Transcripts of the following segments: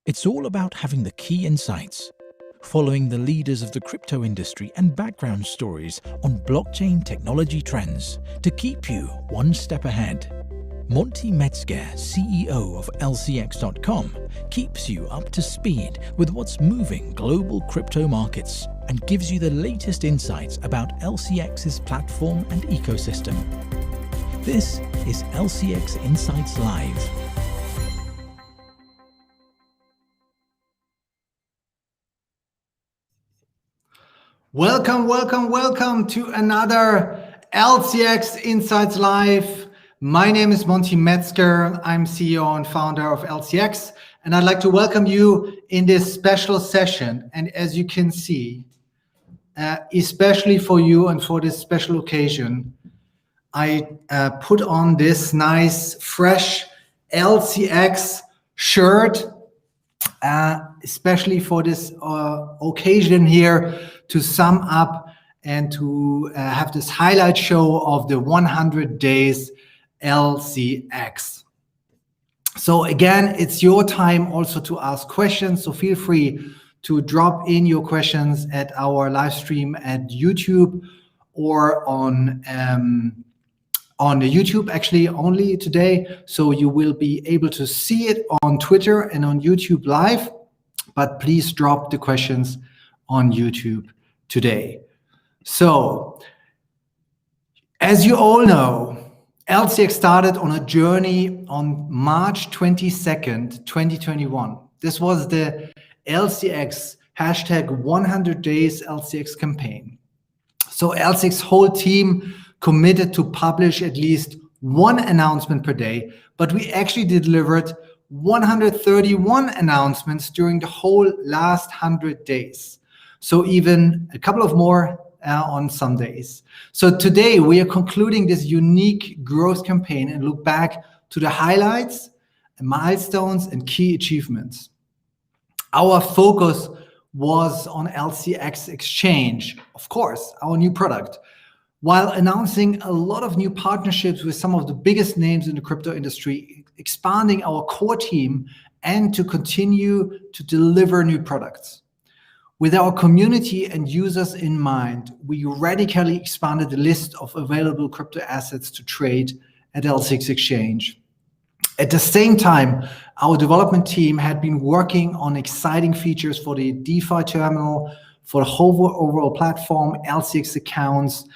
It's all about having the key insights, following the leaders of the crypto industry and background stories on blockchain technology trends to keep you one step ahead. Monty Metzger, CEO of LCX.com, keeps you up to speed with what's moving global crypto markets and gives you the latest insights about LCX's platform and ecosystem. This is LCX Insights Live. Welcome to another LCX Insights Live. My name is Monty Metzger. I'm CEO and founder of LCX, and I'd like to welcome you in this special session. And as you can see, especially for you and for this special occasion, I put on this nice, fresh LCX shirt, especially for this occasion here, to sum up and to have this highlight show of the 100 days LCX. So again, it's your time also to ask questions. So feel free to drop in your questions at our live stream at YouTube or on the YouTube actually only today. So you will be able to see it on Twitter and on YouTube Live, but please drop the questions on YouTube today. So as you all know, LCX started on a journey on March 22nd, 2021. This was the LCX hashtag 100 days LCX campaign. So LCX whole team committed to publish at least one announcement per day, but we actually delivered 131 announcements during the whole last 100 days. So even a couple of more on some days. So today we are concluding this unique growth campaign and look back to the highlights, milestones, and key achievements. Our focus was on LCX Exchange, of course, our new product, while announcing a lot of new partnerships with some of the biggest names in the crypto industry, expanding our core team, and to continue to deliver new products. With our community and users in mind, we radically expanded the list of available crypto assets to trade at LCX Exchange. At the same time, our development team had been working on exciting features for the DeFi terminal, for the whole overall platform, LCX accounts,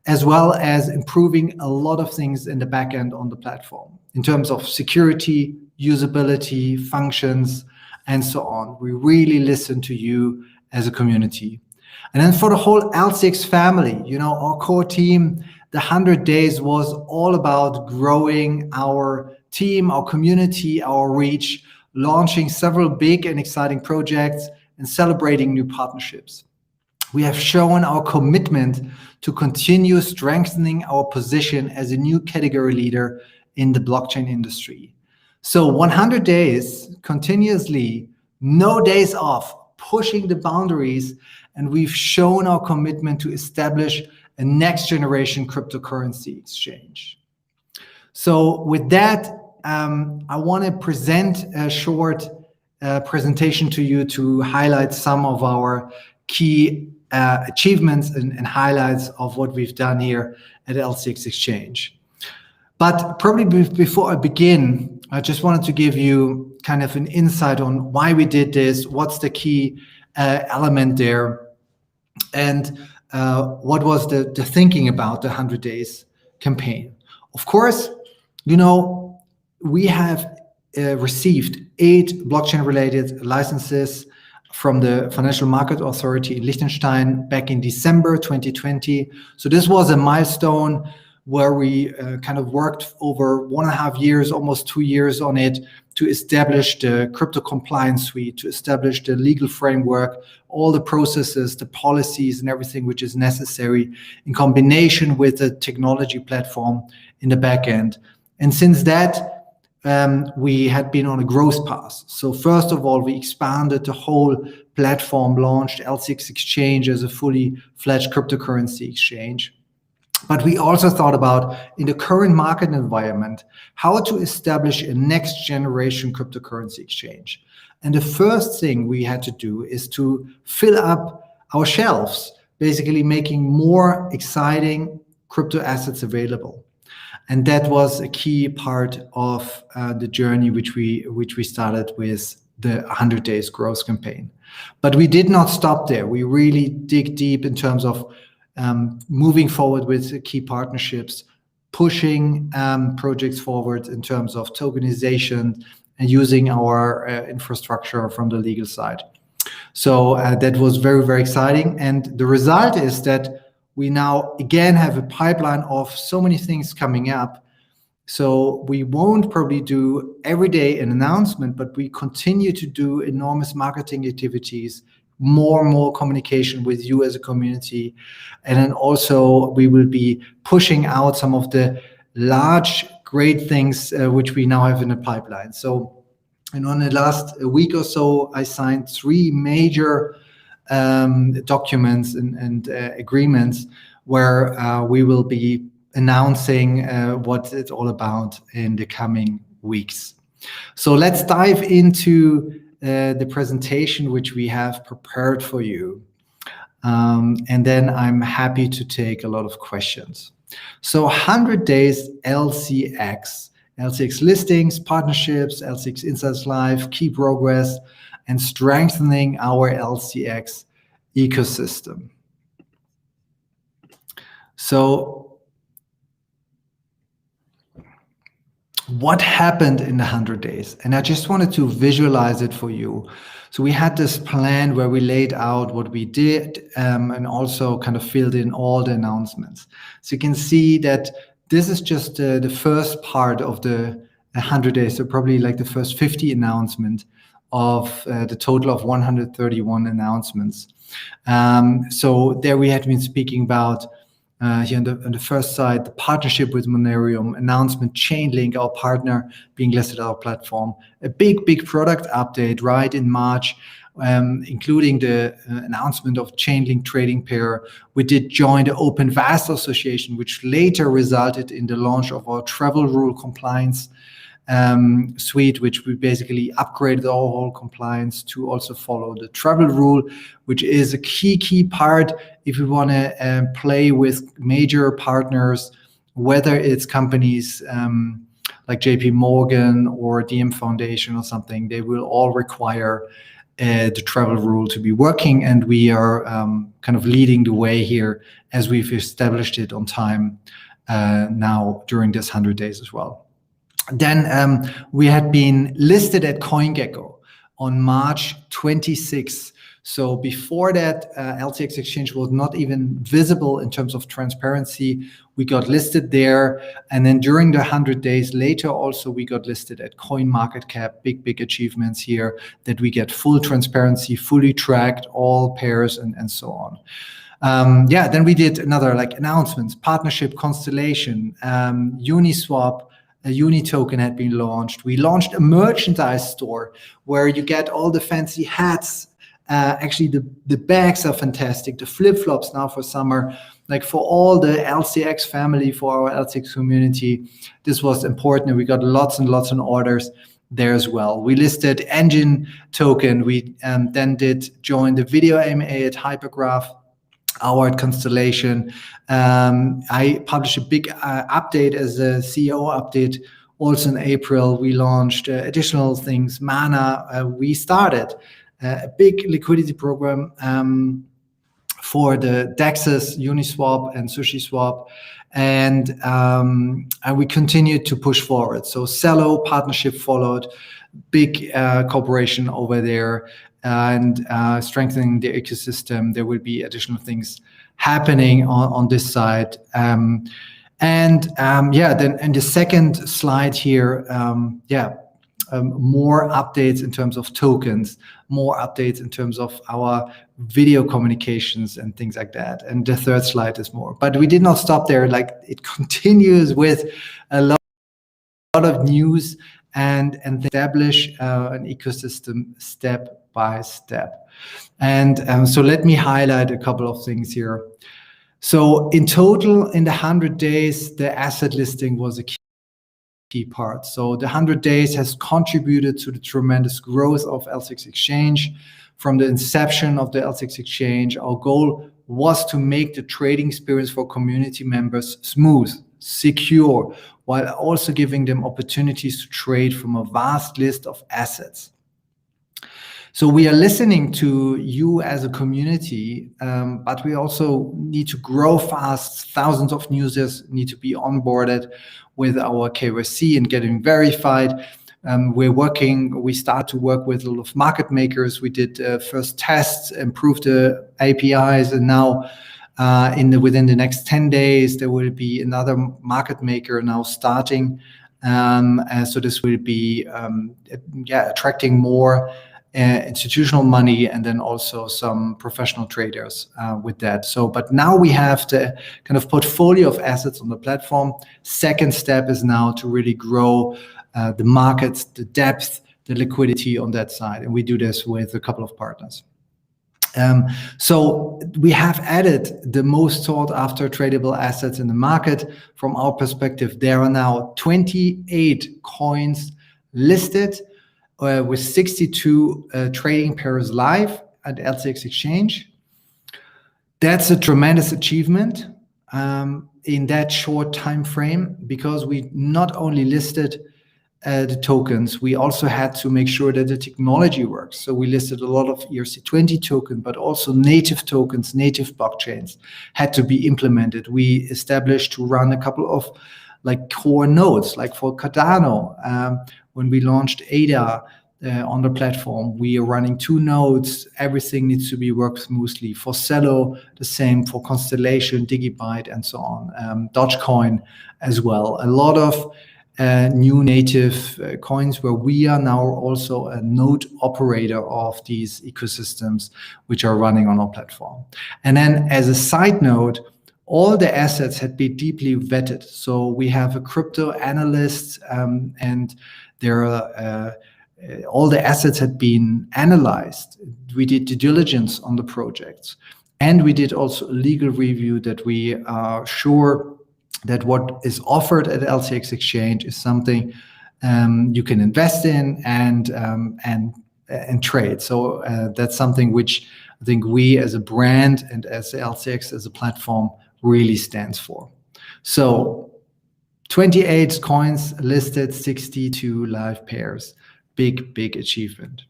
as well as improving a lot of things in the backend on the platform in terms of security, usability, functions, and so on. We really listen to you as a community. And then for the whole LCX family, our core team, the 100 days was all about growing our team, our community, our reach, launching several big and exciting projects, and celebrating new partnerships. We have shown our commitment to continue strengthening our position as a new category leader in the blockchain industry. So 100 days continuously, no days off, pushing the boundaries, and we've shown our commitment to establish a next generation cryptocurrency exchange. So with that, I want to present a short presentation to you to highlight some of our key achievements and highlights of what we've done here at LCX Exchange. But probably before I begin, I just wanted to give you kind of an insight on why we did this, what's the key element there, and what was the thinking about the 100 days campaign. Of course, we have received 8 blockchain-related licenses from the Financial Market Authority in Liechtenstein back in December 2020. So this was a milestone where we kind of worked over 1.5 years, almost 2 years on it to establish the crypto compliance suite, to establish the legal framework, all the processes, the policies, and everything which is necessary in combination with the technology platform in the back end. And since that, we had been on a growth path. So first of all, we expanded the whole platform, launched LCX Exchange as a fully fledged cryptocurrency exchange. But we also thought about, in the current market environment, how to establish a next generation cryptocurrency exchange. And the first thing we had to do is to fill up our shelves, basically making more exciting crypto assets available. And that was a key part of the journey which we started with the 100 days growth campaign. But we did not stop there. We really dig deep in terms of moving forward with key partnerships, pushing projects forward in terms of tokenization and using our infrastructure from the legal side. So that was very, very exciting. And the result is that we now again have a pipeline of so many things coming up. So we won't probably do every day an announcement, but we continue to do enormous marketing activities, more and more communication with you as a community. And then also we will be pushing out some of the large, great things which we now have in the pipeline. So, and on the last week or so, I signed 3 major documents and agreements where we will be announcing what it's all about in the coming weeks. So let's dive into the presentation which we have prepared for you. And then I'm happy to take a lot of questions. So 100 days LCX listings, partnerships, LCX Insights Live, key progress, and strengthening our LCX ecosystem. So what happened in the 100 days? And I just wanted to visualize it for you. So we had this plan where we laid out what we did and also kind of filled in all the announcements. So you can see that this is just the first part of the 100 days, so probably like the first 50 announcement of the total of 131 announcements. So there we had been speaking about here on the first side, the partnership with Monerium, announcement, Chainlink, our partner, being listed on our platform, a big product update right in March, including the announcement of Chainlink trading pair. We did join the Open VAST Association, which later resulted in the launch of our travel rule compliance suite, which we basically upgraded our whole compliance to also follow the travel rule, which is a key part if we want to play with major partners, whether it's companies like JP Morgan or DM Foundation or something. They will all require the travel rule to be working, and we are kind of leading the way here as we've established it on time now during this 100 days as well. Then we had been listed at CoinGecko on March 26th. So before that, LCX Exchange was not even visible in terms of transparency. We got listed there. And then during the 100 days later, also, we got listed at CoinMarketCap, big achievements here, that we get full transparency, fully tracked, all pairs and so on. Then we did another announcements, partnership, Constellation, Uniswap, a Uni token had been launched. We launched a merchandise store where you get all the fancy hats. Actually, the bags are fantastic. The flip-flops now for summer, for all the LCX family, for our LCX community, this was important. We got lots and lots of orders there as well. We listed Engine token. We then did join the video AMA at Hypergraph, our Constellation. I published a big update as a CEO update. Also in April, we launched additional things. Mana, we started a big liquidity program for the DEXs, Uniswap and SushiSwap, and we continued to push forward. So Cello partnership followed, big cooperation over there, and strengthening the ecosystem. There will be additional things happening on this side. Then in the second slide here, more updates in terms of tokens, more updates in terms of our video communications and things like that. And the third slide is more. But we did not stop there. It continues with a lot of news and establish an ecosystem step by step. And so let me highlight a couple of things here. So in total, in the 100 days, the asset listing was a key part. So the 100 days has contributed to the tremendous growth of LCX Exchange. From the inception of the LCX Exchange, our goal was to make the trading experience for community members smooth, secure, while also giving them opportunities to trade from a vast list of assets. So we are listening to you as a community, but we also need to grow fast. Thousands of users need to be onboarded with our KYC and getting verified. We start to work with a lot of market makers. We did first tests, improved the APIs, and now within the next 10 days, there will be another market maker now starting. So this will be attracting more institutional money, and then also some professional traders with that. But now we have the kind of portfolio of assets on the platform. Second step is now to really grow the markets, the depth, the liquidity on that side. And we do this with a couple of partners. So we have added the most sought after tradable assets in the market. From our perspective, there are now 28 coins listed with 62 trading pairs live at LCX Exchange. That's a tremendous achievement in that short time frame, because we not only listed the tokens, we also had to make sure that the technology works. So we listed a lot of ERC20 tokens, but also native tokens, native blockchains had to be implemented. We established to run a couple of core nodes, like for Cardano. When we launched ADA on the platform, we are running 2 nodes. Everything needs to be worked smoothly. For Celo, the same. For Constellation, Digibyte, and so on. Dogecoin as well. A lot of new native coins where we are now also a node operator of these ecosystems which are running on our platform. And then as a side note, all the assets had been deeply vetted. So we have a crypto analyst, and there are all the assets had been analyzed. We did due diligence on the projects, and we did also a legal review that we are sure that what is offered at LCX Exchange is something you can invest in and trade. So that's something which I think we as a brand and as LCX as a platform really stands for. So 28 coins listed, 62 live pairs. Big achievement.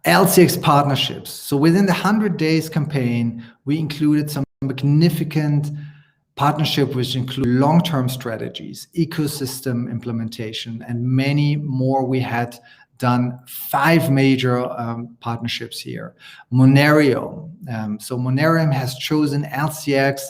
LCX partnerships. So within the 100 days campaign, we included some significant partnership which include long-term strategies, ecosystem implementation, and many more. We had done 5 major partnerships here. Monerium. So Monerium has chosen LCX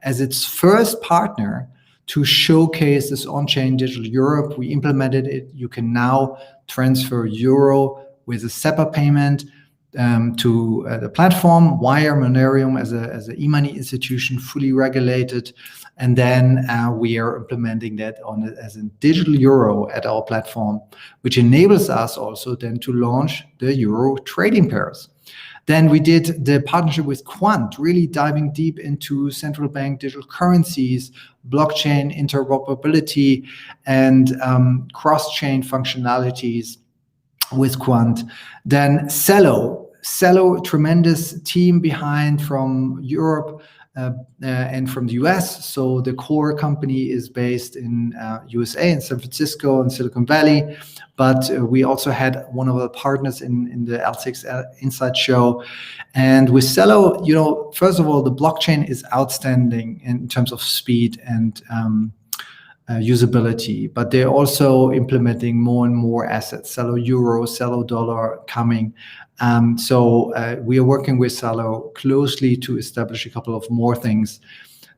as its first partner to showcase this on-chain digital Europe. We implemented it. You can now transfer euro with a SEPA payment to the platform via Monerium as an e-money institution, fully regulated. And then we are implementing that as a digital euro at our platform, which enables us also then to launch the euro trading pairs. Then we did the partnership with Quant, really diving deep into central bank digital currencies, blockchain interoperability, and cross-chain functionalities with Quant. Then Celo, tremendous team behind from Europe and from the US. So the core company is based in USA, in San Francisco and Silicon Valley. But we also had one of our partners in the LCX Insight show. And with Celo, first of all, the blockchain is outstanding in terms of speed and usability, but they're also implementing more and more assets, Celo Euro, Celo Dollar coming. So we are working with Celo closely to establish a couple of more things.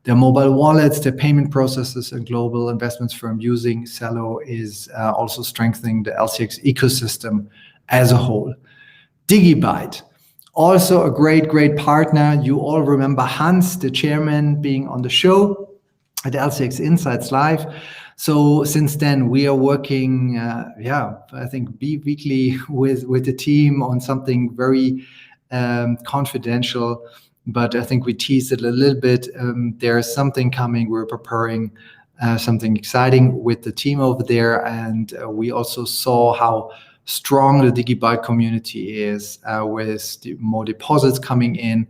Their mobile wallets, their payment processes, and global investments firm using Celo is also strengthening the LCX ecosystem as a whole. Digibyte, also a great partner. You all remember Hans, the chairman, being on the show at LCX Insights Live. So since then, we are working, I think weekly with the team on something very confidential. but I think we teased it a little bit. There's something coming. We're preparing something exciting with the team over there, and we also saw how strong the DigiByte community is with more deposits coming in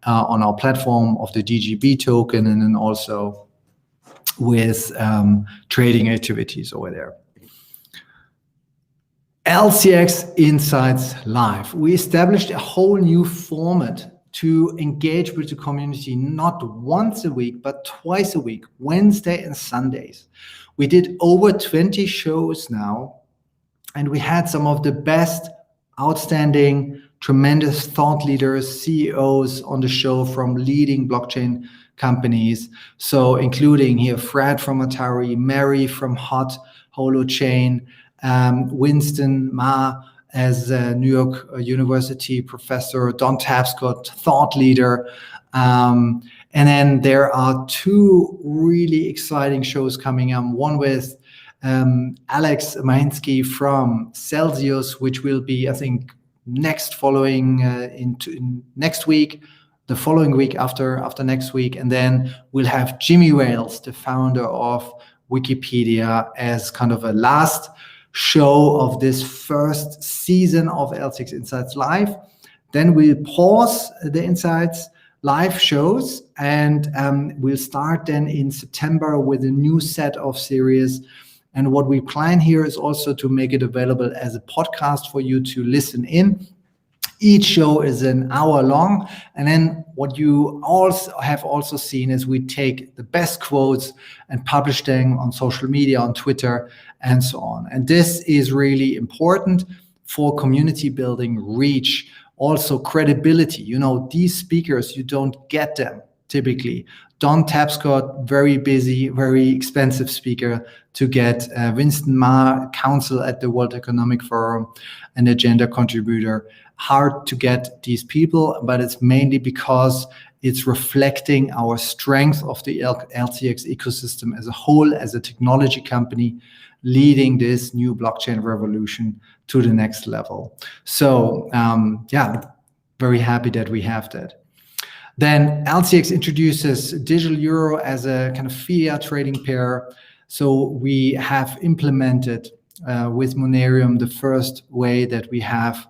on our platform of the DGB token, and then also with trading activities over there. LCX Insights Live. We established a whole new format to engage with the community, not once a week, but twice a week, Wednesday and Sundays. We did over 20 shows now, and we had some of the best, outstanding, tremendous thought leaders, CEOs on the show from leading blockchain companies. So including here, Fred from Atari, Mary from Hot Holochain, Winston Ma as a New York University professor, Don Tapscott, thought leader. And then there are two really exciting shows coming up. One with Alex Mahinsky from Celsius, which will be, I think, next week, the following week after next week. And then we'll have Jimmy Wales, the founder of Wikipedia, as kind of a last show of this first season of LCX Insights Live. Then we'll pause the Insights Live shows, and we'll start then in September with a new set of series. And what we plan here is also to make it available as a podcast for you to listen in. Each show is an hour long. And then what you also have seen is we take the best quotes and publish them on social media, on Twitter, and so on. And this is really important for community building, reach, also credibility. You know, these speakers, you don't get them typically. Don Tapscott, very busy, very expensive speaker to get. Winston Ma, counsel at the World Economic Forum, an agenda contributor. Hard to get these people, but it's mainly because it's reflecting our strength of the LCX ecosystem as a whole, as a technology company, leading this new blockchain revolution to the next level. So very happy that we have that. Then LCX introduces digital euro as a kind of fiat trading pair. So we have implemented with Monerium the first way that we have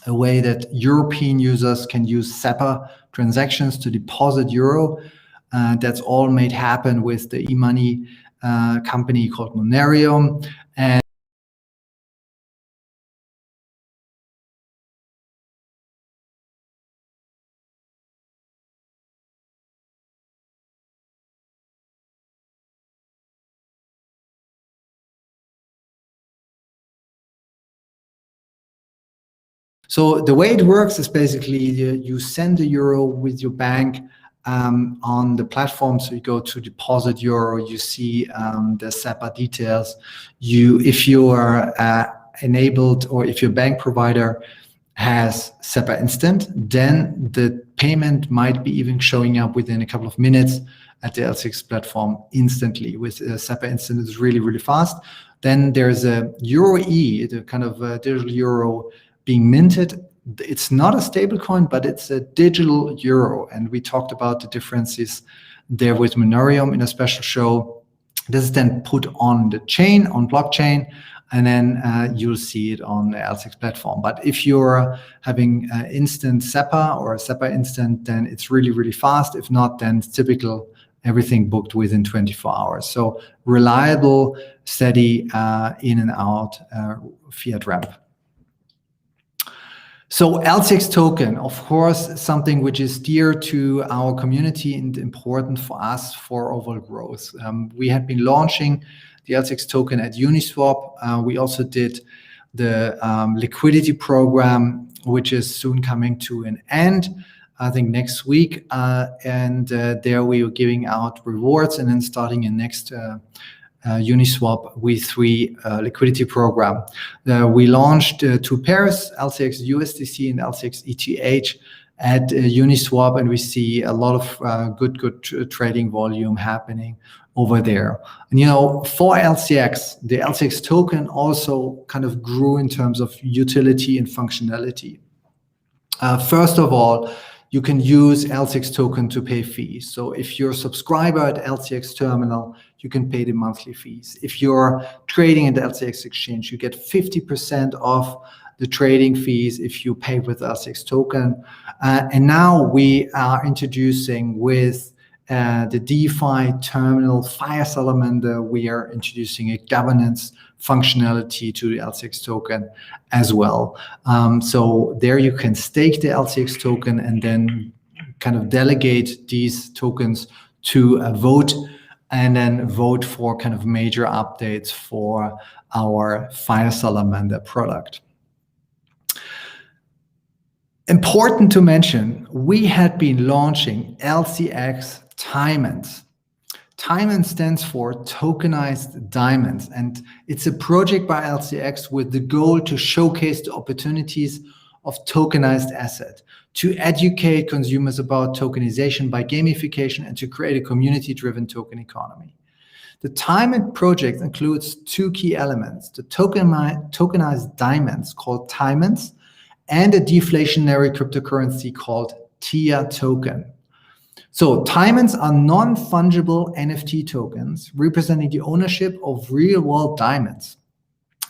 a way that European users can use SEPA transactions to deposit euro. That's all made happen with the e-money company called Monerium. And so the way it works is basically you send the euro with your bank on the platform. So you go to deposit euro, you see the SEPA details. If you are enabled, or if your bank provider has SEPA Instant, then the payment might be even showing up within a couple of minutes at the LCX platform instantly. With SEPA Instant, it's really, really fast. Then there's a Euro E, the kind of digital euro being minted. It's not a stable coin, but it's a digital euro. And we talked about the differences there with Monerium in a special show. This is then put on the chain, on blockchain, and then you'll see it on the LCX platform. But if you're having instant SEPA or SEPA Instant, then it's really, really fast. If not, then it's typical, everything booked within 24 hours. So reliable, steady, in and out fiat ramp. So LCX token, of course, something which is dear to our community and important for us for overall growth. We had been launching the LCX token at Uniswap. We also did the liquidity program, which is soon coming to an end, I think next week. And there we are giving out rewards, and then starting in next Uniswap V3 liquidity program. We launched two pairs, LCX USDC and LCX ETH at Uniswap, and we see a lot of good trading volume happening over there. And for LCX, the LCX token also kind of grew in terms of utility and functionality. First of all, you can use LCX token to pay fees. So if you're a subscriber at LCX terminal, you can pay the monthly fees. If you're trading in the LCX exchange, you get 50% off the trading fees if you pay with LCX token. And now we are introducing with the DeFi terminal Fire Salamander, we are introducing a governance functionality to the LCX token as well. So there you can stake the LCX token and then kind of delegate these tokens to a vote, and then vote for kind of major updates for our Fire Salamander product. Important to mention, we had been launching LCX Tiamonds. Tiamonds stands for Tokenized Diamonds, and it's a project by LCX with the goal to showcase the opportunities of tokenized asset, to educate consumers about tokenization by gamification, and to create a community-driven token economy. The Tiamond project includes two key elements: the tokenized diamonds called Tiamonds, and a deflationary cryptocurrency called TIA token. So Tiamonds are non-fungible NFT tokens representing the ownership of real-world diamonds.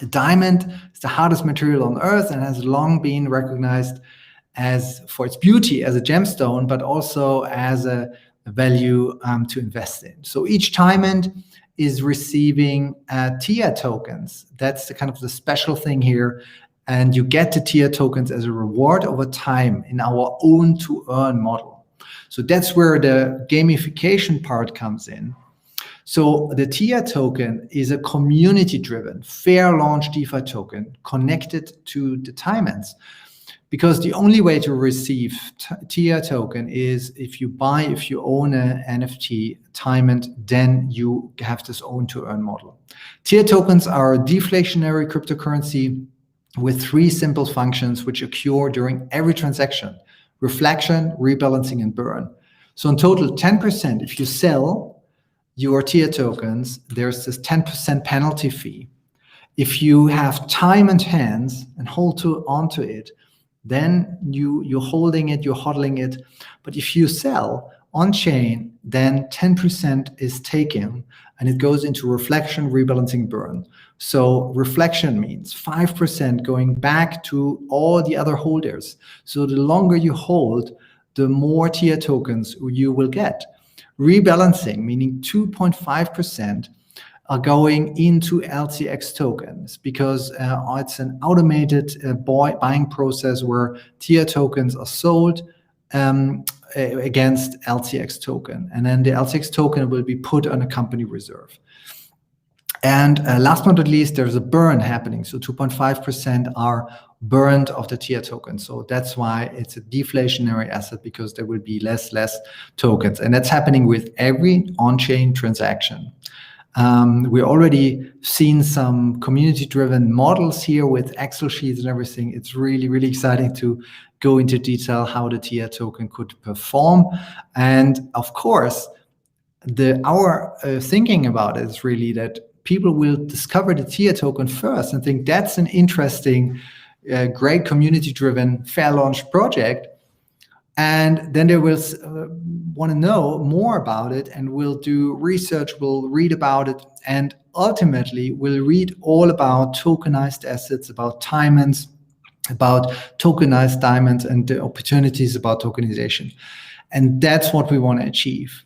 A diamond is the hardest material on earth and has long been recognized as for its beauty as a gemstone, but also as a value to invest in. So each diamond is receiving TIA tokens. That's the kind of the special thing here. And you get the TIA tokens as a reward over time in our own to earn model. So that's where the gamification part comes in. So the TIA token is a community-driven, fair launch DeFi token connected to the Tiamonds, because the only way to receive TIA token is if you own an NFT Tiamond, then you have this own to earn model. TIA tokens are a deflationary cryptocurrency with three simple functions which occur during every transaction: reflection, rebalancing, and burn. So in total, 10%, if you sell your TIA tokens, there's this 10% penalty fee. If you have time and hands and hold onto it, then you're holding it, you're hodling it. But if you sell on chain, then 10% is taken and it goes into reflection, rebalancing, burn. So reflection means 5% going back to all the other holders. So the longer you hold, the more TIA tokens you will get. Rebalancing, meaning 2.5% are going into LCX tokens, because it's an automated buying process where TIA tokens are sold against LCX token. And then the LCX token will be put on a company reserve. And last but not least, there's a burn happening. So 2.5% are burned of the TIA token. So that's why it's a deflationary asset, because there will be less tokens. And that's happening with every on-chain transaction. We already seen some community-driven models here with Excel sheets and everything. It's really, really exciting to go into detail how the TIA token could perform. And of course, our thinking about it is really that people will discover the TIA token first and think that's an interesting, great community-driven, fair launch project. And then they will want to know more about it and will do research, will read about it, and ultimately will read all about tokenized assets, about Tiamonds, about tokenized diamonds, and the opportunities about tokenization. And that's what we want to achieve.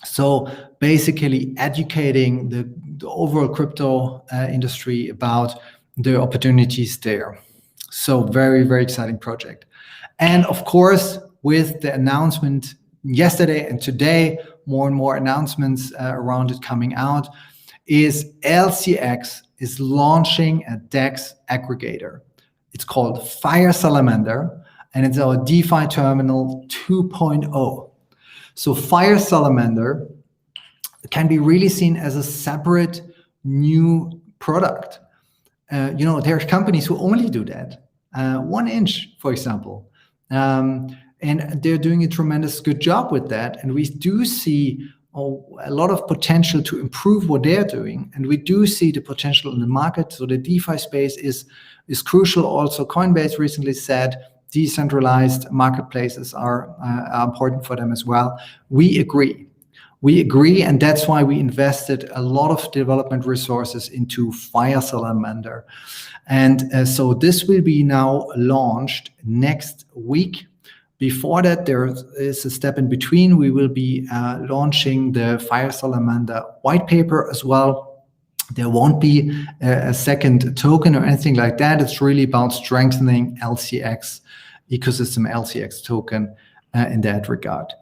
So basically educating the overall crypto industry about the opportunities there. So very, very exciting project. And of course, with the announcement yesterday and today, more and more announcements around it coming out, is LCX is launching a DEX aggregator. It's called Fire Salamander, and it's our DeFi terminal 2.0. So Fire Salamander can be really seen as a separate new product. There are companies who only do that. 1inch, for example. And they're doing a tremendous good job with that. And we do see a lot of potential to improve what they're doing. And we do see the potential in the market. So the DeFi space is crucial. Also, Coinbase recently said decentralized marketplaces are important for them as well. We agree, and that's why we invested a lot of development resources into Fire Salamander. And so this will be now launched next week. Before that, there is a step in between. We will be launching the Fire Salamander white paper as well. There won't be a second token or anything like that. It's really about strengthening LCX ecosystem, LCX token in that regard.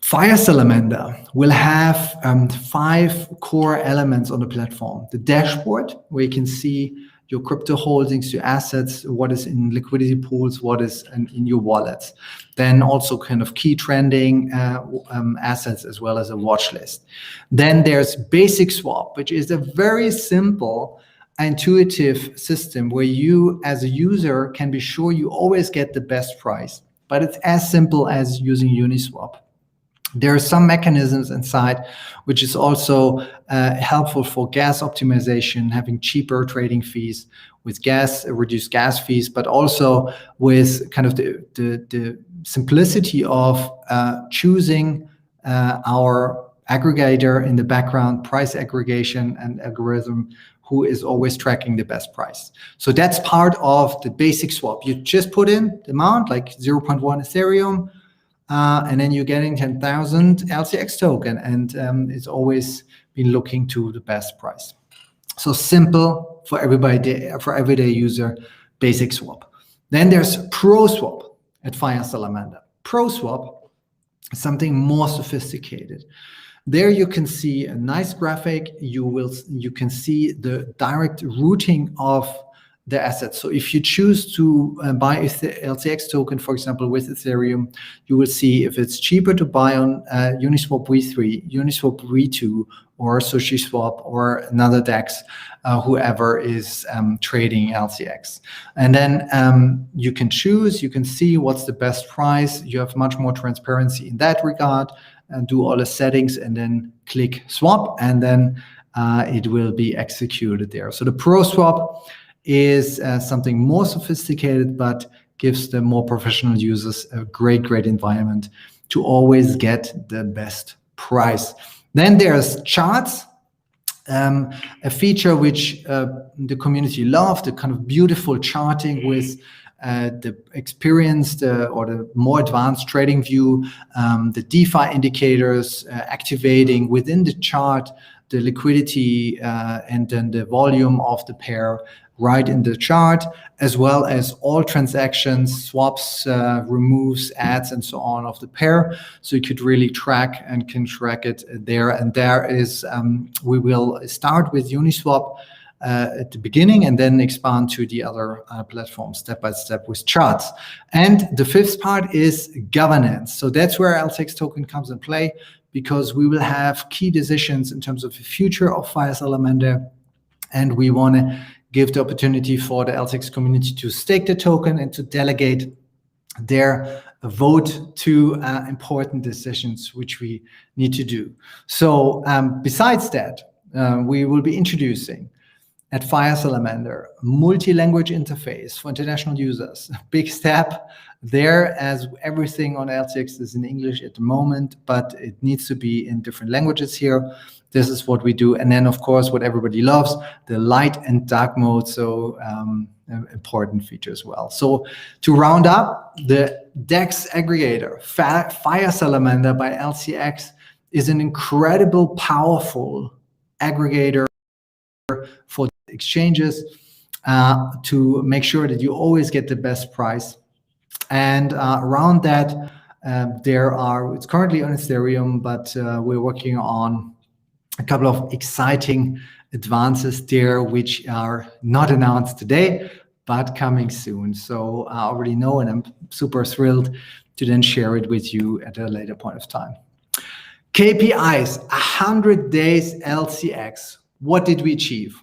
Fire Salamander will have 5 core elements on the platform. The dashboard, where you can see your crypto holdings, your assets, what is in liquidity pools, what is in your wallets. Then also kind of key trending assets, as well as a watch list. Then there's Basic Swap, which is a very simple, intuitive system where you as a user can be sure you always get the best price. But it's as simple as using Uniswap. There are some mechanisms inside which is also helpful for gas optimization, having cheaper trading fees with gas, reduced gas fees, but also with kind of the simplicity of choosing our aggregator in the background, price aggregation and algorithm, who is always tracking the best price. So that's part of the Basic Swap. You just put in the amount, like 0.1 Ethereum, and then you're getting 10,000 LCX token, and it's always been looking to the best price. So simple for everybody, for everyday user, Basic Swap. Then there's Pro Swap at Fire Salamander. Pro Swap is something more sophisticated. There you can see a nice graphic. You can see the direct routing of the assets. So if you choose to buy a LCX token, for example, with Ethereum, you will see if it's cheaper to buy on Uniswap V3, Uniswap V2, or SushiSwap, or another DEX, whoever is trading LCX. And then you can choose, you can see what's the best price. You have much more transparency in that regard, and do all the settings, and then click swap, and then it will be executed there. So the Pro Swap is something more sophisticated, but gives the more professional users a great environment to always get the best price. Then there's charts, a feature which the community loved, the kind of beautiful charting with the experienced or the more advanced trading view, the DeFi indicators activating within the chart, the liquidity and then the volume of the pair right in the chart, as well as all transactions, swaps, removes, adds, and so on of the pair. So you could really track and can track it there. And there is, we will start with Uniswap at the beginning and then expand to the other platforms step by step with charts. And the fifth part is governance. So that's where LCX token comes in play, because we will have key decisions in terms of the future of Fire Salamander, and we want to give the opportunity for the LCX community to stake the token and to delegate their vote to important decisions which we need to do. So besides that, we will be introducing at Fire Salamander multi-language interface for international users. Big step there, as everything on LCX is in English at the moment, but it needs to be in different languages here. This is what we do. And then, of course, what everybody loves, the light and dark mode. So important feature as well. So to round up, the DEX aggregator, Fire Salamander by LCX, is an incredible, powerful aggregator for exchanges to make sure that you always get the best price. And around that, it's currently on Ethereum, but we're working on a couple of exciting advances there, which are not announced today, but coming soon. So I already know, and I'm super thrilled to then share it with you at a later point of time. KPIs, 100 days LCX. What did we achieve?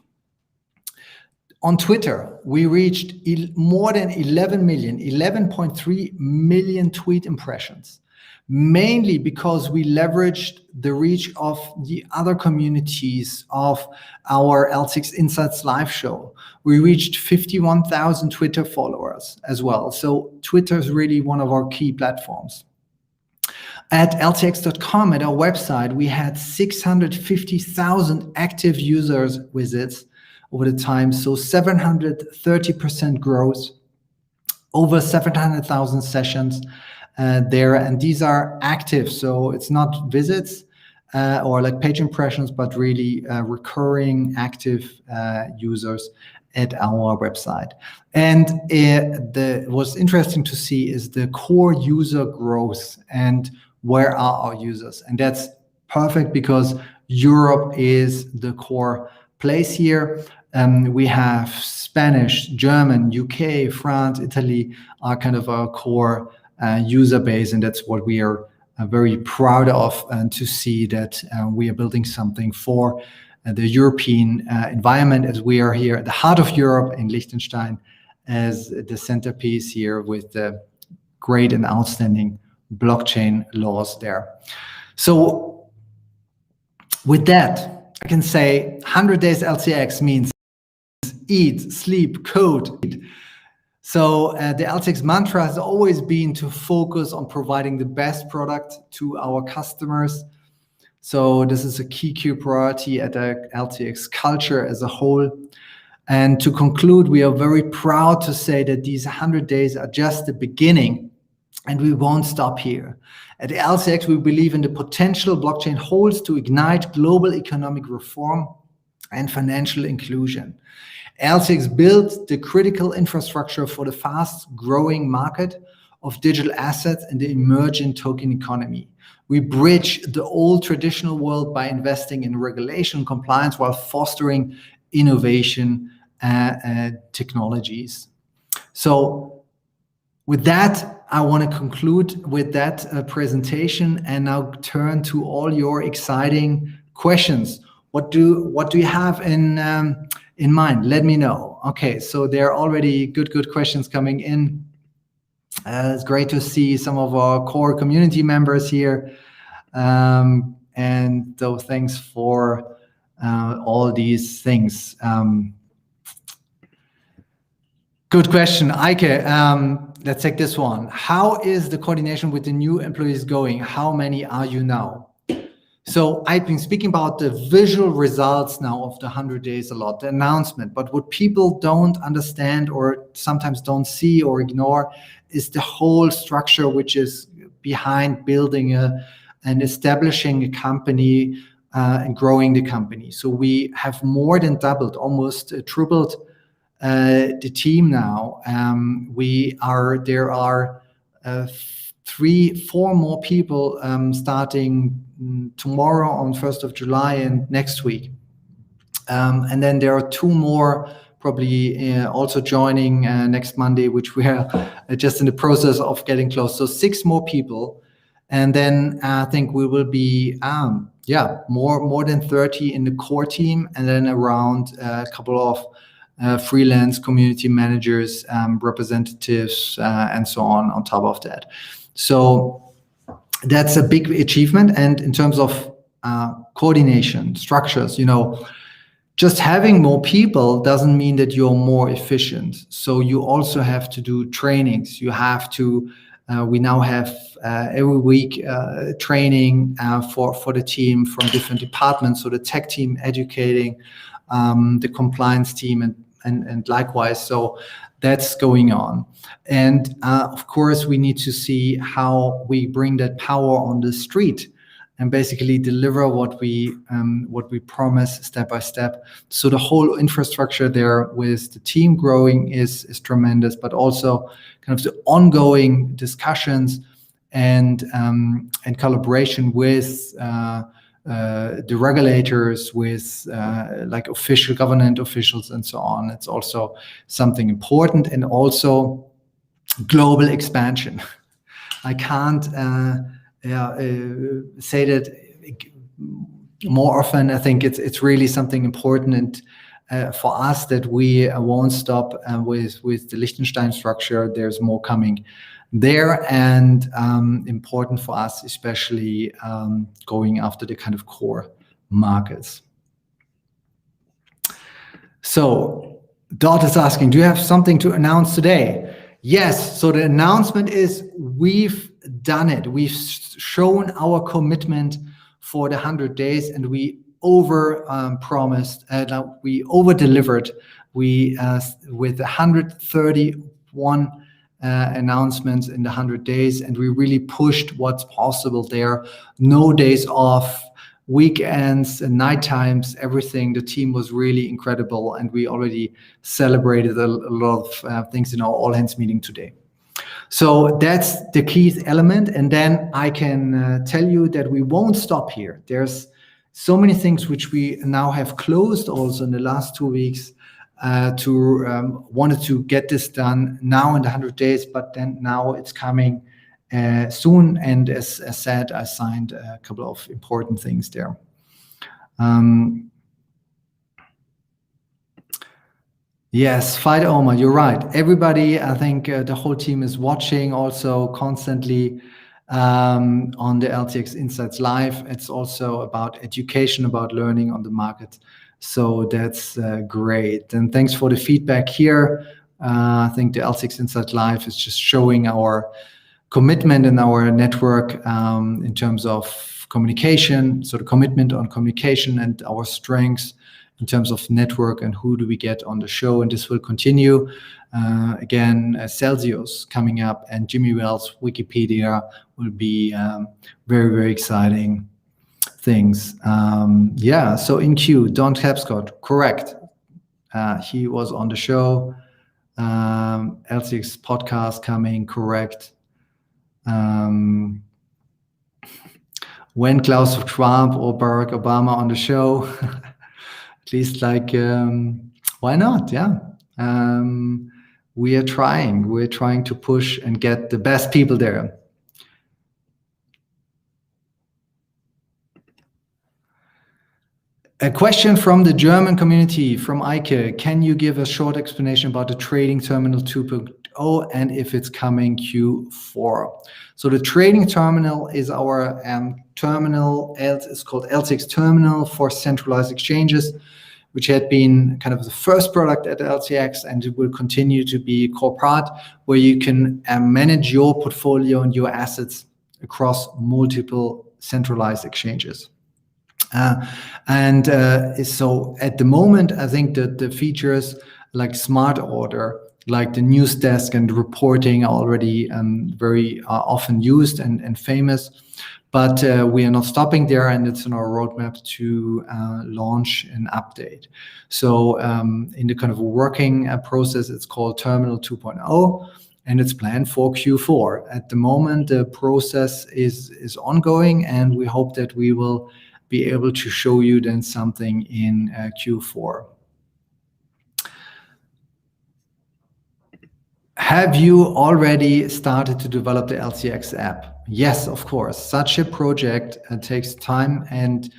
On Twitter, we reached more than 11.3 million tweet impressions, mainly because we leveraged the reach of the other communities of our LCX Insights live show, We reached 51,000 Twitter followers as well. So Twitter is really one of our key platforms. At LCX.com, at our website, we had 650,000 active users visits over the time. So 730% growth, over 700,000 sessions there. And these are active. So it's not visits or like page impressions, but really recurring active users at our website. And what's interesting to see is the core user growth and where are our users. And that's perfect because Europe is the core place here. We have Spanish, German, UK, France, Italy are kind of our core user base. And that's what we are very proud of, and to see that we are building something for the European environment, as we are here at the heart of Europe in Liechtenstein as the centerpiece here with the great and outstanding blockchain laws there. So with that, I can say 100 days LCX means eat, sleep, code. So the LCX mantra has always been to focus on providing the best product to our customers. So this is a key priority at the LCX culture as a whole. And to conclude, we are very proud to say that these 100 days are just the beginning, and we won't stop here. At LCX, we believe in the potential blockchain holds to ignite global economic reform and financial inclusion. LCX built the critical infrastructure for the fast-growing market of digital assets and the emerging token economy. We bridge the old traditional world by investing in regulation compliance while fostering innovation technologies. So with that, I want to conclude with that presentation and now turn to all your exciting questions. What do you have in mind? Let me know. Okay, so there are already good questions coming in. It's great to see some of our core community members here. And so thanks for all these things. Good question, Eike. Let's take this one. How is the coordination with the new employees going? How many are you now? So I've been speaking about the visual results now of the 100 days a lot, the announcement. But what people don't understand or sometimes don't see or ignore is the whole structure which is behind building and establishing a company and growing the company. So we have more than doubled, almost tripled the team now. There are 3-4 more people starting tomorrow on 1st of July and next week. And then there are 2 more probably also joining next Monday, which we are just in the process of getting close. So 6 more people. And then I think we will be, more than 30 in the core team, and then around a couple of freelance community managers, representatives, and so on top of that. So that's a big achievement. And in terms of coordination, structures, just having more people doesn't mean that you're more efficient. So you also have to do trainings. You have to, we now have every week training for the team from different departments. So the tech team educating the compliance team and likewise. So that's going on. And of course, we need to see how we bring that power on the street and basically deliver what we promise step by step. So the whole infrastructure there with the team growing is tremendous, but also kind of the ongoing discussions and collaboration with the regulators, with like official government officials and so on. It's also something important, and also global expansion. I can't say that more often. I think it's really something important, and for us that we won't stop with the Liechtenstein structure. There's more coming there, and important for us, especially going after the kind of core markets. So Dot is asking, do you have something to announce today? Yes, so the announcement is we've done it. We've shown our commitment for the 100 days, and we promised, we over delivered. We with 131 announcements in the 100 days, and we really pushed what's possible there. No days off, weekends and night times, everything. The team was really incredible, and we already celebrated a lot of things in our all hands meeting today. So that's the key element. And then I can tell you that we won't stop here. There's so many things which we now have closed also in the last 2 weeks wanted to get this done now in the 100 days, but then now it's coming soon. And as said, I signed a couple of important things there. Yes, Fight Omar, you're right. Everybody, I think the whole team is watching also constantly on the LCX Insights Live. It's also about education, about learning on the market. So that's great. And thanks for the feedback here. I think the LCX Insights Live is just showing our commitment in our network in terms of communication. So the commitment on communication and our strengths in terms of network and who do we get on the show. And this will continue. Again, Celsius coming up, and Jimmy Wales Wikipedia will be very, very exciting things. Yeah, so in queue, Don Capscott, correct. He was on the show. LCX podcast coming, correct. When Klaus Schwab or Barack Obama on the show, at least why not? Yeah. We're trying to push and get the best people there. A question from the German community, from Eike. Can you give a short explanation about the trading terminal 2.0 and if it's coming Q4? So the trading terminal is our terminal. It's called LCX Terminal for centralized exchanges, which had been kind of the first product at LCX, and it will continue to be a core part where you can manage your portfolio and your assets across multiple centralized exchanges. So at the moment, I think that the features like smart order, like the news desk and reporting are already very often used and famous. But we are not stopping there, and it's in our roadmap to launch an update. So in the kind of working process, it's called Terminal 2.0, and it's planned for Q4. At the moment, the process is ongoing, and we hope that we will be able to show you then something in Q4. Have you already started to develop the LCX app? Yes, of course. Such a project takes time, and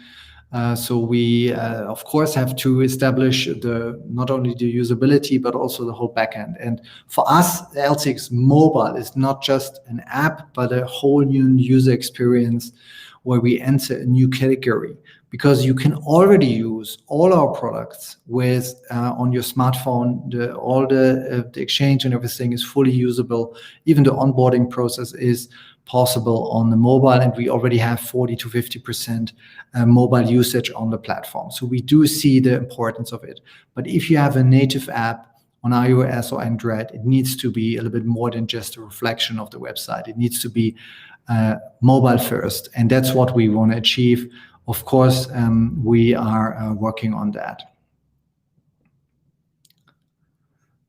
so we, of course, have to establish not only the usability but also the whole backend. And for us, the LCX Mobile is not just an app, but a whole new user experience where we enter a new category, because you can already use all our products with on your smartphone. All the exchange and everything is fully usable. Even the onboarding process is possible on the mobile, and we already have 40 to 50% mobile usage on the platform. So we do see the importance of it. But if you have a native app on iOS or Android, it needs to be a little bit more than just a reflection of the website. It needs to be mobile first, and that's what we want to achieve. Of course, we are working on that.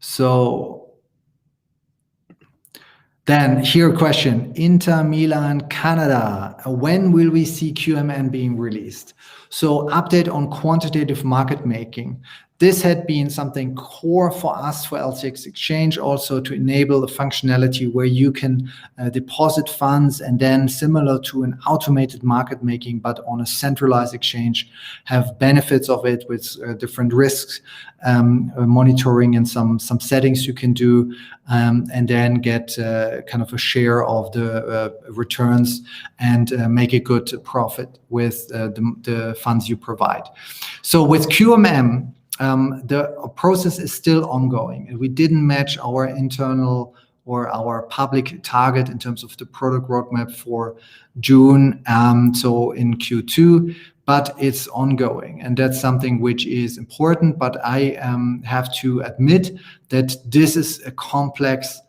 So then here a question, Inter Milan, Canada. When will we see QMM being released? So update on quantitative market making. This had been something core for us, for LCX Exchange, also to enable the functionality where you can deposit funds and then, similar to an automated market making, but on a centralized exchange, have benefits of it with different risks, monitoring and some settings you can do, and then get kind of a share of the returns and make a good profit with the funds you provide. So with QMM, the process is still ongoing, and we didn't match our internal or our public target in terms of the product roadmap for June, so in Q2, but it's ongoing, and that's something which is important. But I have to admit that this is a complex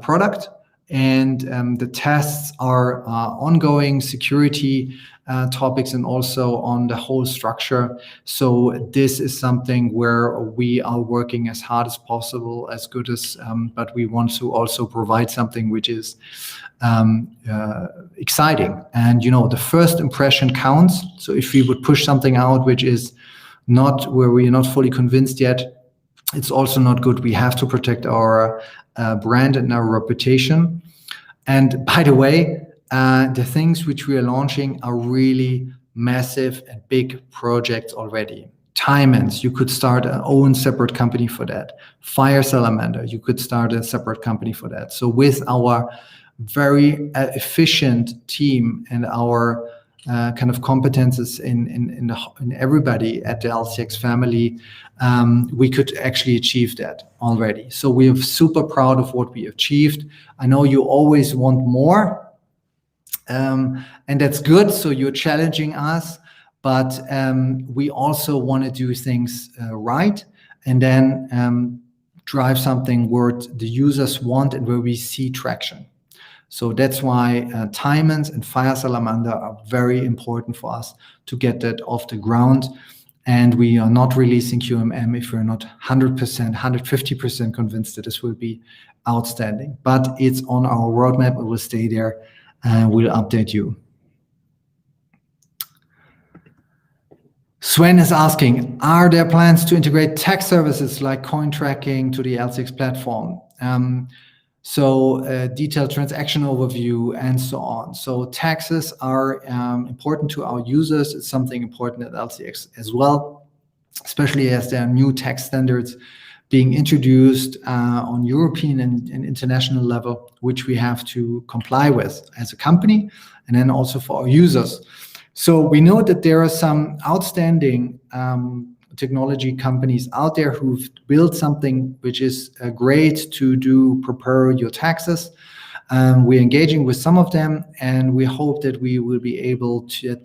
product, and the tests are ongoing, security topics, and also on the whole structure. So this is something where we are working as hard as possible, as good as, but we want to also provide something which is exciting. And the first impression counts. So if we would push something out which is not where we're not fully convinced yet, it's also not good. We have to protect our brand and our reputation. And by the way, the things which we are launching are really massive and big projects already. Tiamonds, you could start an own separate company for that. Salamander, you could start a separate company for that. So with our very efficient team and our kind of competences in everybody at the LCX family, we could actually achieve that already. So we are super proud of what we achieved. I know you always want more, and that's good. So you're challenging us, but we also want to do things right, and then drive something where the users want and where we see traction. So that's why Tiamonds and Salamander are very important for us to get that off the ground. And we are not releasing QMM if we're not 100%, 150% convinced that this will be outstanding. But it's on our roadmap. It will stay there, and we'll update you. Sven is asking, are there plans to integrate tax services like coin tracking to the LCX platform? So detailed transaction overview and so on. So taxes are important to our users. It's something important at LCX as well, especially as there are new tax standards being introduced on European and international level, which we have to comply with as a company, and then also for our users. So we know that there are some outstanding technology companies out there who've built something which is great to prepare your taxes. We're engaging with some of them, and we hope that we will be able to, that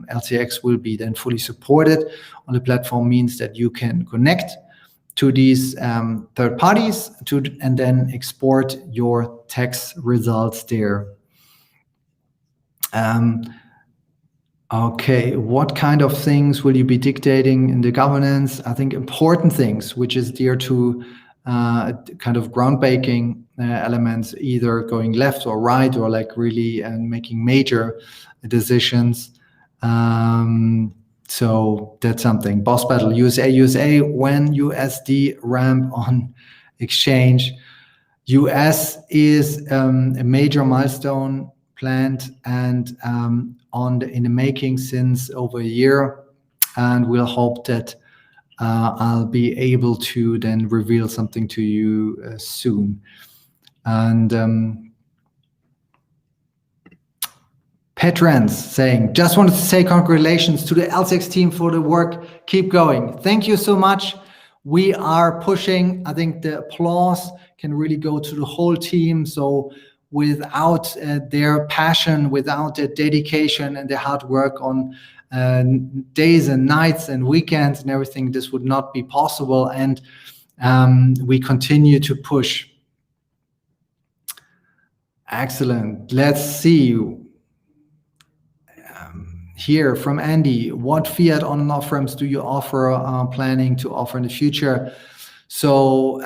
LCX will be then fully supported on the platform, means that you can connect to these third parties and then export your tax results there. Okay, what kind of things will you be dictating in the governance? I think important things, which is dear to kind of groundbreaking elements, either going left or right, or like really making major decisions. So that's something. Boss battle, USA, when USD ramp on exchange. US is a major milestone planned and in the making since over a year, and we'll hope that I'll be able to then reveal something to you soon. And Petrans saying, just wanted to say congratulations to the LCX team for the work. Keep going. Thank you so much. We are pushing. I think the applause can really go to the whole team. So without their passion, without their dedication and their hard work on days and nights and weekends and everything, this would not be possible. And we continue to push. Excellent. Let's see. Here from Andy, what fiat on and off ramps do you offer, planning to offer in the future? So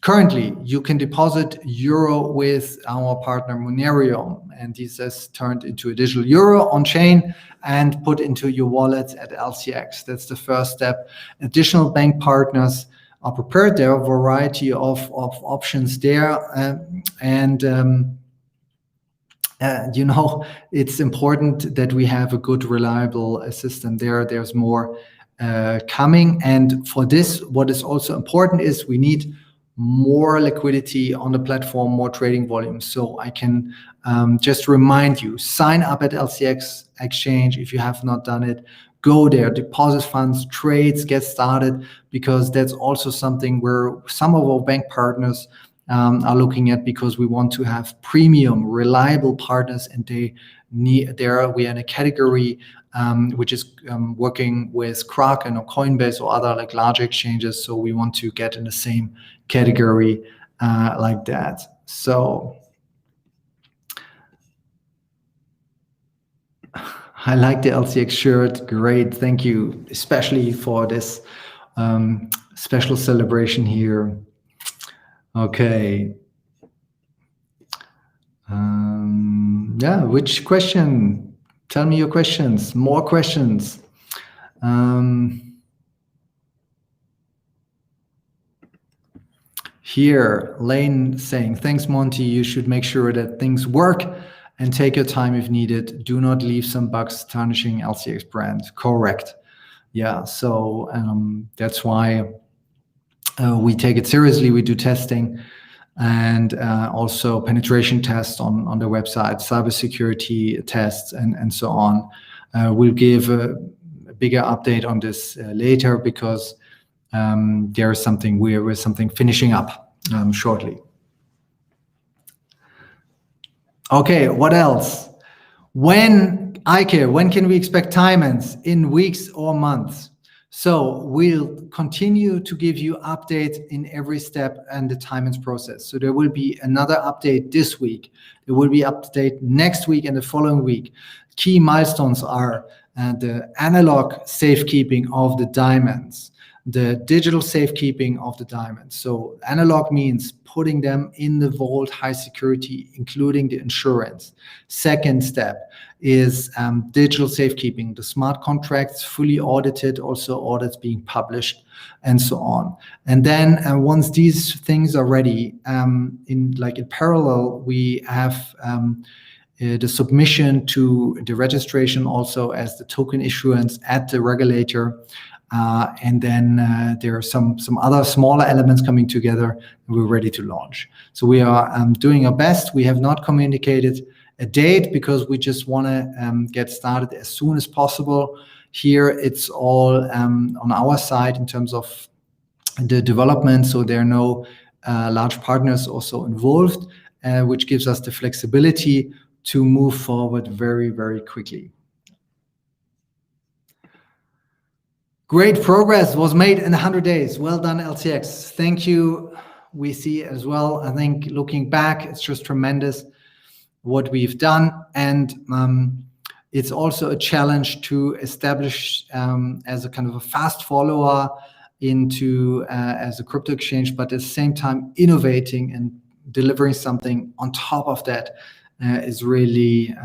currently, you can deposit euro with our partner Monerium, and this has turned into a digital euro on chain and put into your wallet at LCX. That's the first step. Additional bank partners are prepared. There are a variety of options there, it's important that we have a good, reliable system there. There's more coming, and for this, what is also important is we need more liquidity on the platform, more trading volume. So I can just remind you, sign up at LCX Exchange if you have not done it. go there, deposit funds, trades, get started, because that's also something where some of our bank partners are looking at, because we want to have premium, reliable partners, and we are in a category which is working with Kraken or Coinbase or other like large exchanges. So we want to get in the same category like that. So I like the LCX shirt. Great, thank you, especially for this special celebration here. Okay. Yeah, which question? Tell me your questions. More questions. Here, Lane saying, thanks, Monty. You should make sure that things work and take your time if needed. Do not leave some bugs tarnishing LCX brand. Correct. Yeah, so that's why we take it seriously. We do testing and also penetration tests on the website, cybersecurity tests, and so on. We'll give a bigger update on this later, because there is something we're finishing up shortly. Okay, what else? When can we expect Tiamonds? In weeks or months? So we'll continue to give you updates in every step in the Tiamonds process. So there will be another update this week. There will be update next week and the following week. Key milestones are the analog safekeeping of the diamonds, the digital safekeeping of the diamonds. So analog means putting them in the vault, high security, including the insurance. Second step is digital safekeeping, the smart contracts fully audited, also audits being published, and so on. And then once these things are ready, in parallel, we have the submission to the registration also as the token issuance at the regulator. And then there are some other smaller elements coming together, and we're ready to launch. So we are doing our best. We have not communicated a date because we just want to get started as soon as possible. Here it's all on our side in terms of the development, so there are no large partners also involved, which gives us the flexibility to move forward very, very quickly. Great progress was made in 100 days. Well done, LCX. Thank you. We see as well, I think looking back, it's just tremendous what we've done. And it's also a challenge to establish as a kind of a fast follower into as a crypto exchange, but at the same time innovating and delivering something on top of that is really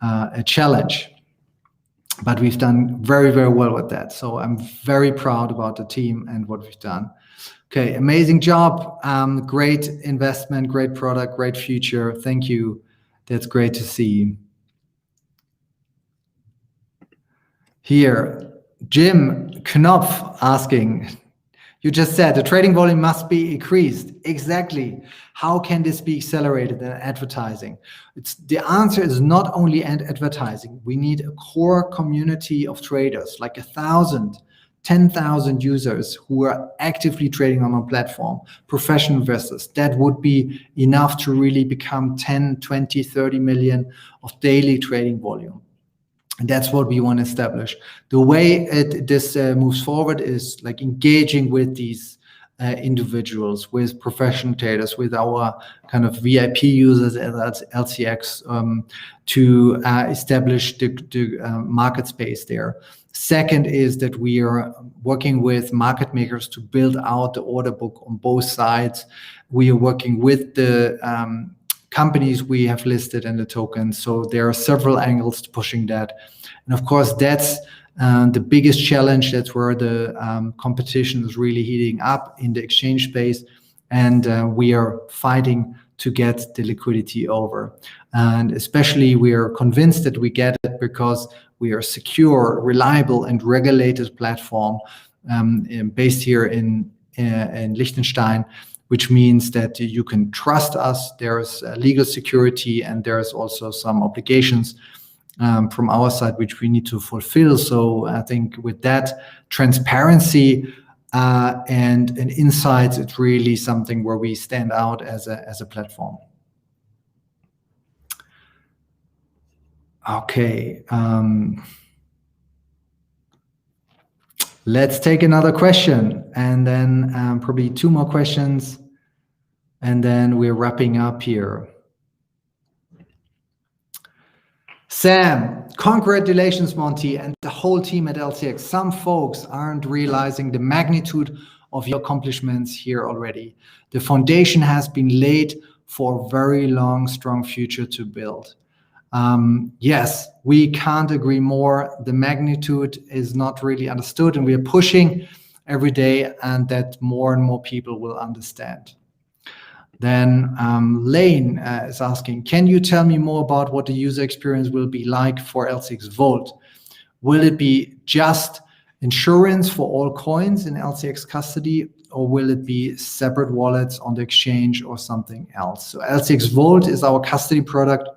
a challenge. But we've done very, very well with that. So I'm very proud about the team and what we've done. Okay, amazing job. Great investment, great product, great future. Thank you. That's great to see. Here, Jim Knopf asking, you just said the trading volume must be increased. Exactly. How can this be accelerated in advertising? The answer is not only advertising. We need a core community of traders, like 1,000, 10,000 users who are actively trading on our platform, professional investors. That would be enough to really become 10, 20, 30 million of daily trading volume. And that's what we want to establish. The way this moves forward is like engaging with these individuals, with professional traders, with our kind of VIP users at LCX to establish the market space there. Second is that we are working with market makers to build out the order book on both sides. We are working with the companies we have listed in the tokens. So there are several angles to pushing that. And of course, that's the biggest challenge. That's where the competition is really heating up in the exchange space. And we are fighting to get the liquidity over. And especially we are convinced that we get it because we are a secure, reliable, and regulated platform based here in Liechtenstein, which means that you can trust us. There's legal security, and there's also some obligations from our side, which we need to fulfill. So I think with that transparency and insights, it's really something where we stand out as a platform. Okay. Let's take another question, and then probably 2 more questions, and then we're wrapping up here. Sam, congratulations, Monty, and the whole team at LCX. Some folks aren't realizing the magnitude of your accomplishments here already. The foundation has been laid for a very long, strong future to build. Yes, we can't agree more. The magnitude is not really understood, and we are pushing every day, and that more and more people will understand. Then Lane is asking, can you tell me more about what the user experience will be like for LCX Vault? Will it be just insurance for all coins in LCX custody, or will it be separate wallets on the exchange or something else? So LCX Vault is our custody product.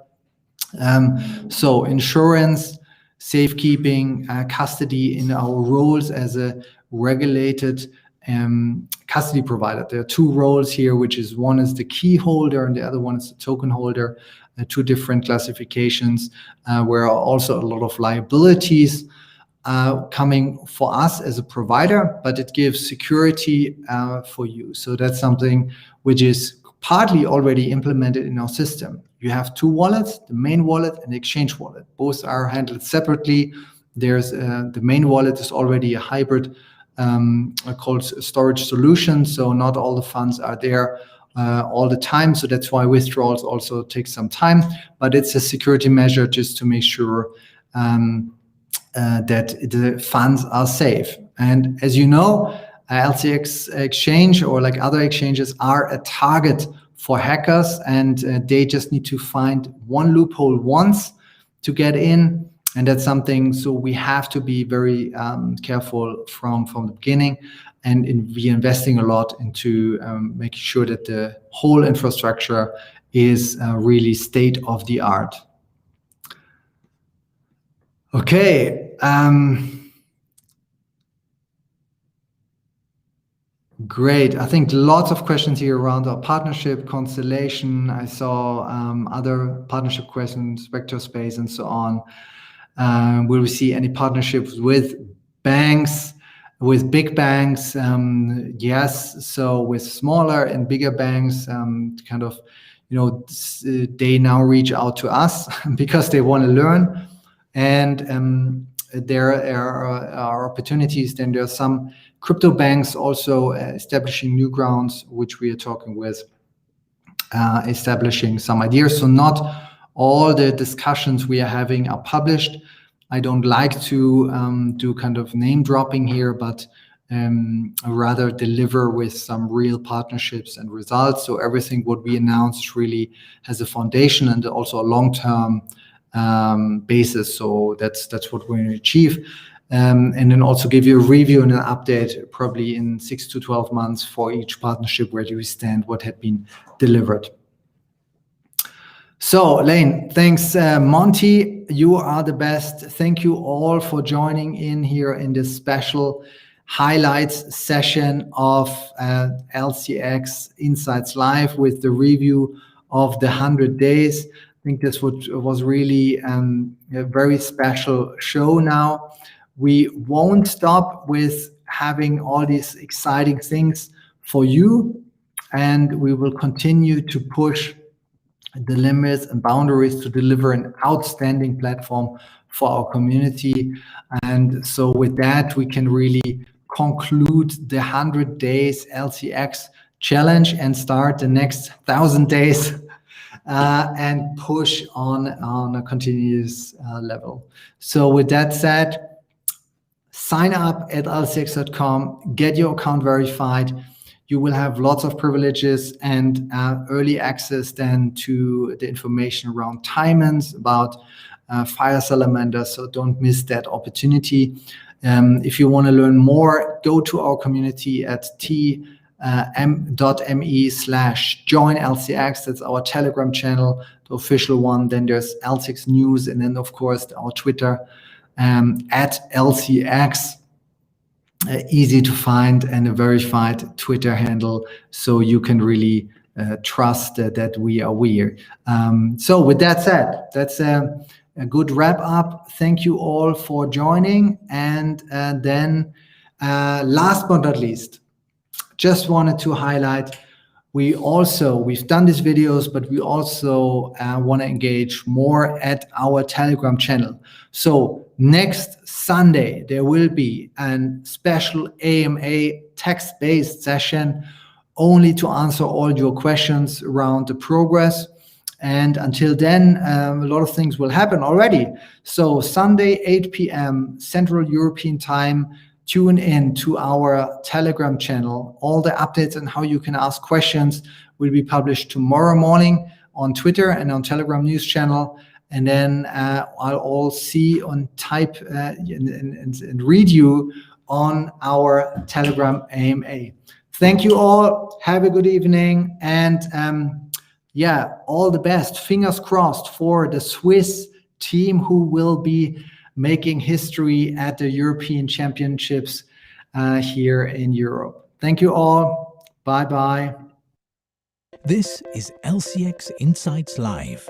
So insurance, safekeeping, custody in our roles as a regulated custody provider. There are 2 roles here, which is one is the key holder and the other one is the token holder. 2 different classifications where are also a lot of liabilities coming for us as a provider, but it gives security for you. So that's something which is partly already implemented in our system. You have 2 wallets, the main wallet and the exchange wallet. Both are handled separately. There's the main wallet is already a hybrid called storage solution. So not all the funds are there all the time. So that's why withdrawals also take some time, but it's a security measure just to make sure that the funds are safe. And as you know, LCX exchange or like other exchanges are a target for hackers, and they just need to find one loophole once to get in. And that's something, so we have to be very careful from the beginning, and we're investing a lot into making sure that the whole infrastructure is really state of the art. Okay. Great. I think lots of questions here around our partnership, Constellation. I saw other partnership questions, Vector Space and so on. Will we see any partnerships with banks, with big banks? Yes. So with smaller and bigger banks, kind of, they now reach out to us because they want to learn. And there are opportunities. Then there are some crypto banks also establishing new grounds, which we are talking with, establishing some ideas. So not all the discussions we are having are published. I don't like to do kind of name dropping here, but rather deliver with some real partnerships and results. So everything what we announce really has a foundation and also a long-term basis. So that's what we're going to achieve. And then also give you a review and an update probably in 6 to 12 months for each partnership, where do we stand, what had been delivered. So Lane, thanks. Monty, you are the best. Thank you all for joining in here in this special highlights session of LCX Insights Live with the review of the 100 days. I think this was really a very special show now. We won't stop with having all these exciting things for you, and we will continue to push the limits and boundaries to deliver an outstanding platform for our community. And so with that, we can really conclude the 100 days LCX challenge and start the next 1,000 days and push on a continuous level. So with that said, sign up at lcx.com, get your account verified. You will have lots of privileges and early access then to the information around Tiamonds, about Fire Salamander. So don't miss that opportunity. If you want to learn more, go to our community at t-monds.com. m.me/join-LCX. That's our Telegram channel, the official one. Then there's LCX News, and then of course our Twitter at LCX. Easy to find and a verified Twitter handle, so you can really trust that we are weird. So with that said, that's a good wrap up. Thank you all for joining. And then last but not least, just wanted to highlight, we've done these videos, but we also want to engage more at our Telegram channel. So next Sunday, there will be a special AMA text-based session only to answer all your questions around the progress. And until then, a lot of things will happen already. So Sunday, 8 p.m. Central European Time, tune in to our Telegram channel. All the updates on how you can ask questions will be published tomorrow morning on Twitter and on Telegram news channel. And then I'll all see and type and read you on our Telegram AMA. Thank you all. Have a good evening. And all the best. Fingers crossed for the Swiss team who will be making history at the European Championships here in Europe. Thank you all. Bye-bye. This is LCX Insights Live.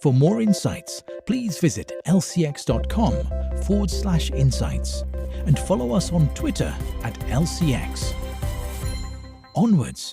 For more insights, please visit lcx.com/insights and follow us on Twitter at LCX. Onwards.